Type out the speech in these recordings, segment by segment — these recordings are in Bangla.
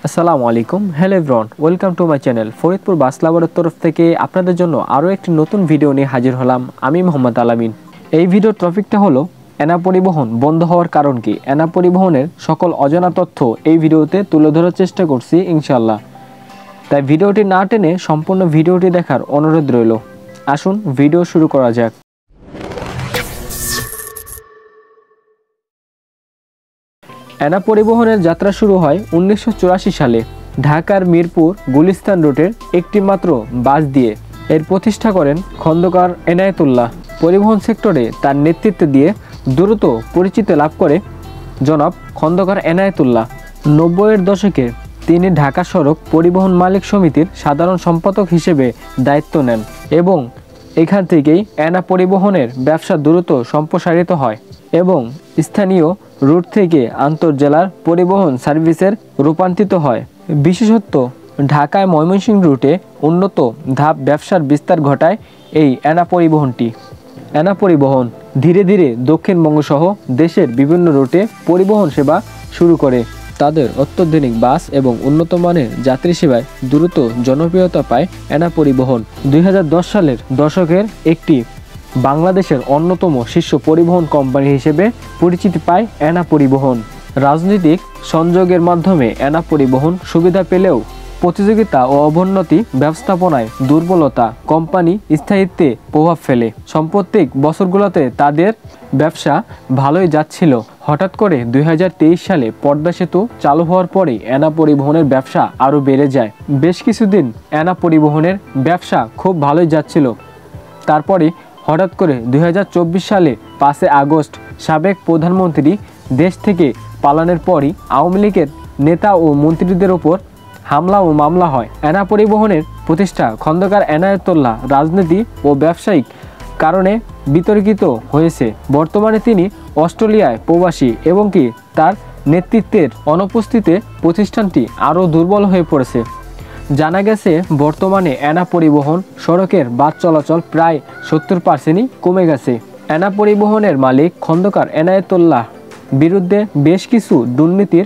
আসসালামু আলাইকুম, hello everyone, welcome to my channel. Faridpur bus লাভারের তরফ থেকে আপনাদের জন্য আরও একটি নতুন ভিডিও নিয়ে হাজির হলাম। আমি মোহাম্মদ আলামিন। এই ভিডিওর টপিকটা হলো এনা পরিবহন বন্ধ হওয়ার কারণ কি। এনা পরিবহনের সকল অজানা তথ্য এই ভিডিওতে তুলে ধরার চেষ্টা করছি ইনশাল্লাহ। তাই ভিডিওটি না টেনে সম্পূর্ণ ভিডিওটি দেখার অনুরোধ রইল। আসুন ভিডিও শুরু করা যাক। এনা পরিবহনের যাত্রা শুরু হয় 1984 সালে ঢাকার মিরপুর গুলিস্তান রুটের একটি মাত্র বাস দিয়ে। এর প্রতিষ্ঠা করেন খন্দকার এনায়েতুল্লাহ। পরিবহন সেক্টরে তার নেতৃত্ব দিয়ে দ্রুত পরিচিতি লাভ করে জনাব খন্দকার এনায়েতুল্লাহ। 90-এর দশকে তিনি ঢাকা সড়ক পরিবহন মালিক সমিতির সাধারণ সম্পাদক হিসেবে দায়িত্ব নেন এবং এখান থেকেই এনা পরিবহনের ব্যবসা দ্রুত সম্প্রসারিত হয় এবং স্থানীয় রুট থেকে আন্তঃজেলার পরিবহন সার্ভিসের রূপান্তরিত হয়। বিশেষত ঢাকায় ময়মনসিংহ রুটে উন্নত ধাপ ব্যবসার বিস্তার ঘটায় এই এনা পরিবহনটি। এনা পরিবহন ধীরে ধীরে দক্ষিণবঙ্গ সহ দেশের বিভিন্ন রুটে পরিবহন সেবা শুরু করে। তাদের অত্যাধুনিক বাস এবং উন্নত মানের যাত্রী সেবায় দ্রুত জনপ্রিয়তা পায় এনা পরিবহন। 2010 সালের দশকের একটি বাংলাদেশের অন্যতম শীর্ষ পরিবহন কোম্পানি হিসেবে পরিচিতি পায় এনা পরিবহন। রাজনৈতিক সংযোগের মাধ্যমে এনা পরিবহন সুবিধা পেলেও প্রতিযোগিতা ও অবনতি ব্যবস্থাপনায় দুর্বলতা কোম্পানি স্থায়িত্বে প্রভাব ফেলে। সাম্প্রতিক বছরগুলোতে তাদের ব্যবসা ভালোই যাচ্ছিল। হঠাৎ করে 2023 সালে পদ্মা সেতু চালু হওয়ার পরে এনা পরিবহনের ব্যবসা আরও বেড়ে যায়। বেশ কিছুদিন এনা পরিবহনের ব্যবসা খুব ভালোই যাচ্ছিল। তারপরে হঠাৎ করে 2024 সালে 5 আগস্ট সাবেক প্রধানমন্ত্রী দেশ থেকে পালানোর পরই আওয়ামী লীগের নেতা ও মন্ত্রীদের ওপর হামলা ও মামলা হয়। এনা পরিবহনের প্রতিষ্ঠা খন্দকার এনায়েতুল্লাহ রাজনীতি ও ব্যবসায়িক কারণে বিতর্কিত হয়েছে। বর্তমানে তিনি অস্ট্রেলিয়ায় প্রবাসী এবং কি তার নেতৃত্বের অনুপস্থিতিতে প্রতিষ্ঠানটি আরও দুর্বল হয়ে পড়েছে। জানা গেছে বর্তমানে এনা পরিবহন সড়কের বাস চলাচল প্রায় 70%ই কমে গেছে। এনা পরিবহনের মালিক খন্দকার এনায়েতুল্লাহ বিরুদ্ধে বেশ কিছু দুর্নীতির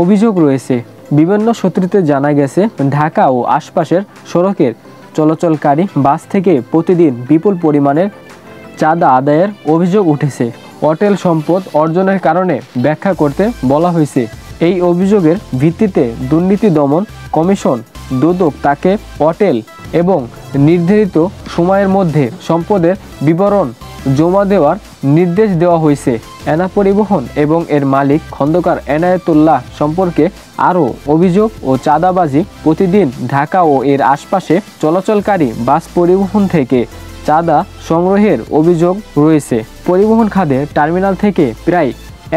অভিযোগ রয়েছে। বিভিন্ন সূত্রে জানা গেছে ঢাকা ও আশপাশের সড়কের চলাচলকারী বাস থেকে প্রতিদিন বিপুল পরিমাণের চাঁদা আদায়ের অভিযোগ উঠেছে। অটেল সম্পদ অর্জনের কারণে ব্যাখ্যা করতে বলা হয়েছে। এই অভিযোগের ভিত্তিতে দুর্নীতি দমন কমিশন দুদক তাকে অটেল এবং নির্ধারিত সময়ের মধ্যে সম্পদের বিবরণ জমা দেওয়ার নির্দেশ দেওয়া হয়েছে। এনা পরিবহন এবং এর মালিক খন্দকার এনায়েতুল্লাহ সম্পর্কে আরও অভিযোগ ও চাঁদাবাজি। প্রতিদিন ঢাকা ও এর আশপাশে চলাচলকারী বাস পরিবহন থেকে চাঁদা সংগ্রহের অভিযোগ রয়েছে। পরিবহন খাতে টার্মিনাল থেকে প্রায়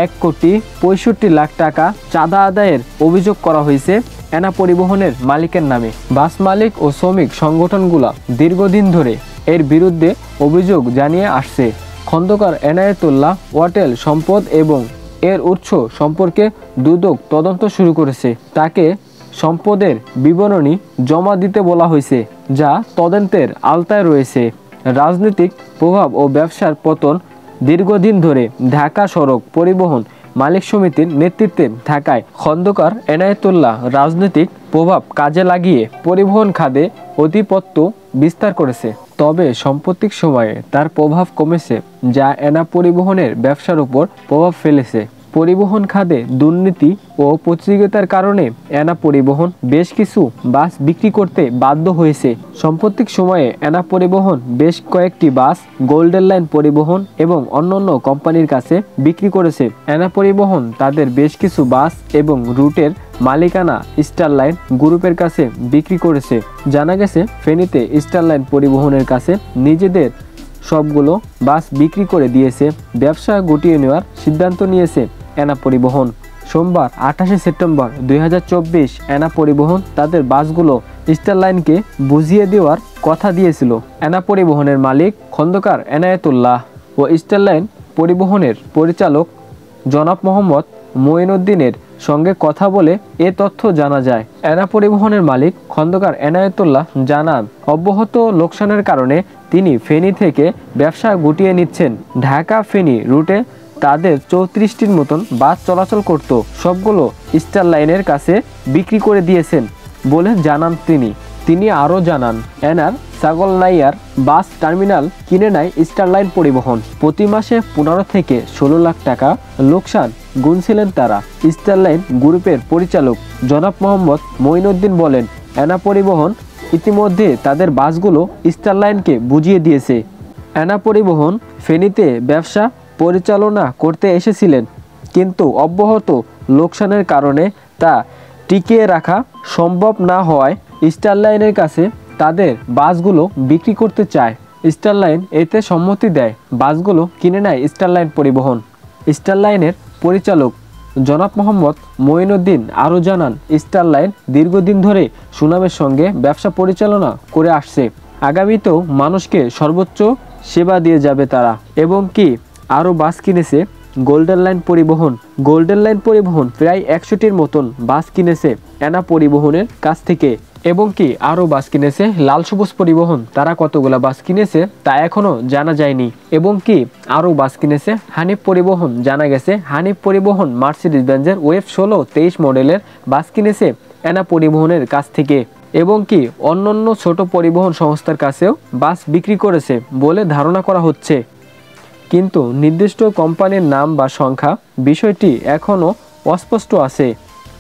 1,65,00,000 টাকা চাঁদা আদায়ের অভিযোগ করা হয়েছে এনা পরিবহনের মালিকের নামে। বাস মালিক ও শ্রমিক সংগঠনগুলো দীর্ঘদিন ধরে এর বিরুদ্ধে অভিযোগ জানিয়ে আসছে। খন্দকার এনায়েতুল্লাহ অটেল সম্পদ এবং এর উৎস সম্পর্কে দুদক তদন্ত শুরু করেছে। তাকে সম্পদের বিবরণী জমা দিতে বলা হয়েছে, যা তদন্তের আওতায় রয়েছে। রাজনৈতিক প্রভাব ও ব্যবসার পতন দীর্ঘদিন ধরে ঢাকা সড়ক পরিবহন মালিক সমিতির নেতৃত্বে থাকায় খন্দকার এনায়েতুল্লাহ রাজনৈতিক প্রভাব কাজে লাগিয়ে পরিবহন খাতে আধিপত্য বিস্তার করেছে। তবে সাম্প্রতিক সময়ে তার প্রভাব কমেছে, যা এনা পরিবহনের ব্যবসার উপর প্রভাব ফেলেছে। পরিবহন খাতে দুর্নীতি ও প্রতিযোগিতার কারণে এনা পরিবহন বেশ কিছু বাস বিক্রি করতে বাধ্য হয়েছে। সাম্প্রতিক সময়ে এনা পরিবহন বেশ কয়েকটি বাস গোল্ডেন লাইন পরিবহন এবং অন্যান্য কোম্পানির কাছে বিক্রি করেছে। এনা পরিবহন তাদের বেশ কিছু বাস এবং রুটের মালিকানা স্টার লাইন গ্রুপের কাছে বিক্রি করেছে। জানা গেছে ফেনীতে স্টার লাইন পরিবহনের কাছে নিজেদের সবগুলো বাস বিক্রি করে দিয়েছে। ব্যবসা গুটিয়ে নেওয়ার সিদ্ধান্ত নিয়েছে এনা পরিবহন। সোমবার 28 সেপ্টেম্বর 2024 এনা পরিবহন তাদের বাসগুলো স্টার লাইনকে বুঝিয়ে দেওয়ার কথা দিয়েছিল। এনা পরিবহনের মালিক খন্দকার এনায়েতুল্লাহ ও স্টার লাইন পরিবহনের পরিচালক জনাব মোহাম্মদ মঈনুদ্দিনের সঙ্গে কথা বলে এ তথ্য জানা যায়। এনা পরিবহনের মালিক খন্দকার এনায়েতুল্লাহ জানান, অব্যাহত লোকসানের কারণে তিনি ফেনী থেকে ব্যবসা গুটিয়ে নিচ্ছেন। ঢাকা ফেনী রুটে তাদের 34টির মতন বাস চলাচল করত, সবগুলো স্টার লাইনের কাছে বিক্রি করে দিয়েছেন বলে জানান তিনি আরও জানান, এনার ছাগলনাইয়ার বাস টার্মিনাল কিনে নেয় স্টার লাইন পরিবহন। প্রতি মাসে 15 থেকে 16 লাখ টাকা লোকসান গুনছিলেন তারা। স্টার লাইন গ্রুপের পরিচালক জনাব মোহাম্মদ মঈনুদ্দিন বলেন, এনা পরিবহন ইতিমধ্যে তাদের বাসগুলো স্টার লাইনকে বুঝিয়ে দিয়েছে। এনা পরিবহন ফেনীতে ব্যবসা পরিচালনা করতে এসেছিলেন, কিন্তু অব্যাহত লোকসানের কারণে তা টিকিয়ে রাখা সম্ভব না হওয়ায় স্টার লাইনের কাছে তাদের বাসগুলো বিক্রি করতে চায়। স্টার লাইন এতে সম্মতি দেয়, বাসগুলো কিনে নেয় স্টার লাইন পরিবহন। স্টার লাইনের পরিচালক জনাব মোহাম্মদ মঈনুদ্দিন আরও জানান, স্টার লাইন দীর্ঘদিন ধরে সুনামের সঙ্গে ব্যবসা পরিচালনা করে আসছে, আগামীতেও মানুষকে সর্বোচ্চ সেবা দিয়ে যাবে তারা। এবং কি আরও বাস কিনেছে গোল্ডেন লাইন পরিবহন প্রায় 100টির মতন বাস কিনেছে এনা পরিবহনের কাছ থেকে। এবং কি আরও বাস কিনেছে লাল সবুজ পরিবহন, তারা কতগুলা বাস কিনেছে তা এখনও জানা যায়নি। এবং কি আরও বাস কিনেছে হানিফ পরিবহন, জানা গেছে হানিফ পরিবহন মার্সিডিজ বেঞ্জের ওয়েভ 16-23 মডেলের বাস কিনেছে এনা পরিবহনের কাছ থেকে। এবং কি অন্যান্য ছোট পরিবহন সংস্থার কাছেও বাস বিক্রি করেছে বলে ধারণা করা হচ্ছে, কিন্তু নির্দিষ্ট কোম্পানির নাম বা সংখ্যা বিষয়টি এখনও অস্পষ্ট আছে।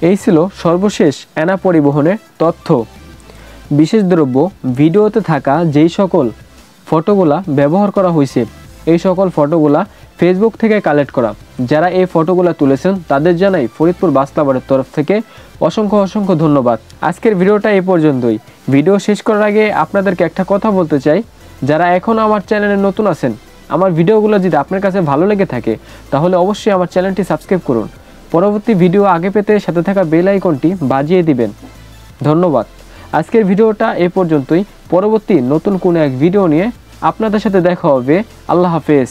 এই ছিল সর্বশেষ এনা পরিবহনের তথ্য। বিশেষ দ্রব্য ভিডিওতে থাকা যেই সকল ফটোগুলা ব্যবহার করা হয়েছে, এই সকল ফটোগুলা ফেসবুক থেকে কালেক্ট করা। যারা এই ফটোগুলা তুলেছেন তাদের জানাই ফরিদপুর বাস লাভারের তরফ থেকে অসংখ্য ধন্যবাদ। আজকের ভিডিওটা এই পর্যন্তই। ভিডিও শেষ করার আগে আপনাদেরকে একটা কথা বলতে চাই, যারা এখনও আমার চ্যানেলে নতুন আছেন, আমার ভিডিওগুলো যদি আপনার কাছে ভালো লেগে থাকে তাহলে অবশ্যই আমার চ্যানেলটি সাবস্ক্রাইব করুন। পরবর্তী ভিডিও আগে পেতে সাথে থাকা বেল আইকনটি বাজিয়ে দিবেন। ধন্যবাদ। আজকের ভিডিওটা এ পর্যন্তই। পরবর্তী নতুন কোনো এক ভিডিও নিয়ে আপনাদের সাথে দেখা হবে। আল্লাহ হাফেজ।